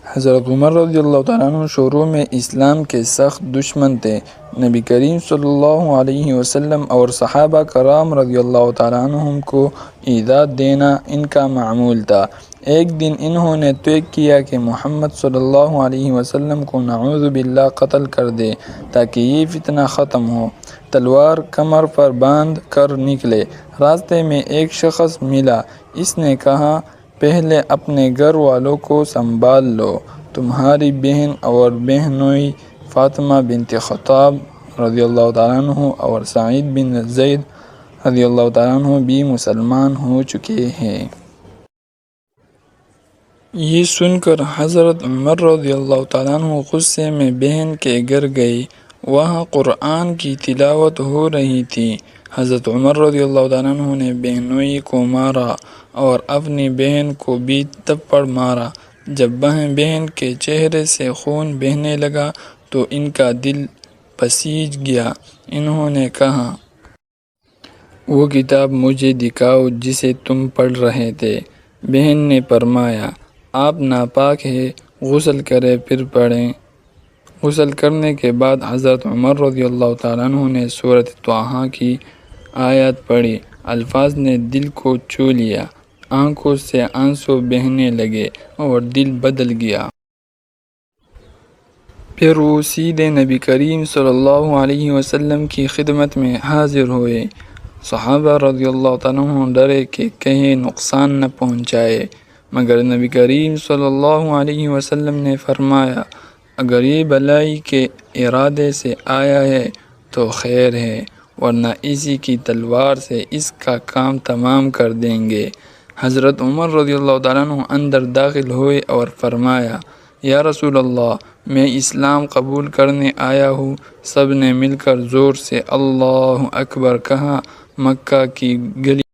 حضرت عمر رضی اللہ تعالیٰ عنہ شروع میں اسلام کے سخت دشمن تھے۔ نبی کریم صلی اللہ علیہ وسلم اور صحابہ کرام رضی اللہ تعالیٰ عنہم کو عزت دینا ان کا معمول تھا۔ ایک دن انہوں نے طے کیا کہ محمد صلی اللہ علیہ وسلم کو نعوذ باللہ قتل کر دے تاکہ یہ فتنہ ختم ہو۔ تلوار کمر پر باندھ کر نکلے۔ راستے میں ایک شخص ملا۔ اس نے کہا، پہلے اپنے گھر والوں کو سنبھال لو، تمہاری بہن اور بہنوئی فاطمہ بنت خطاب رضی اللہ تعالیٰ عنہ اور سعید بن زید رضی اللہ تعالیٰ عنہ بھی مسلمان ہو چکے ہیں۔ یہ سن کر حضرت عمر رضی اللہ تعالیٰ عنہ غصے میں بہن کے گھر گئے۔ وہاں قرآن کی تلاوت ہو رہی تھی۔ حضرت عمر رضی اللہ تعالیٰ عنہ نے بہنوئی کو مارا اور اپنی بہن کو بھی تھپڑ مارا۔ جب بہن کے چہرے سے خون بہنے لگا تو ان کا دل پسیج گیا۔ انہوں نے کہا، وہ کتاب مجھے دکھاؤ جسے تم پڑھ رہے تھے۔ بہن نے فرمایا، آپ ناپاک ہیں، غسل کریں پھر پڑھیں۔ غسل کرنے کے بعد حضرت عمر رضی اللہ تعالیٰ عنہ نے سورۃ طٰہٰ کی آیات پڑھی۔ الفاظ نے دل کو چھو لیا، آنکھوں سے آنسو بہنے لگے اور دل بدل گیا۔ پھر وہ سیدھے نبی کریم صلی اللہ علیہ وسلم کی خدمت میں حاضر ہوئے۔ صحابہ رضی اللہ تعالیٰ عنہ ڈرے کہ کہیں نقصان نہ پہنچائے، مگر نبی کریم صلی اللہ علیہ وسلم نے فرمایا، اگر یہ بھلائی کے ارادے سے آیا ہے تو خیر ہے، ورنہ اسی کی تلوار سے اس کا کام تمام کر دیں گے۔ حضرت عمر رضی اللہ تعالیٰ عنہ اندر داخل ہوئے اور فرمایا، یا رسول اللہ، میں اسلام قبول کرنے آیا ہوں۔ سب نے مل کر زور سے اللہ اکبر کہا۔ مکہ کی گلی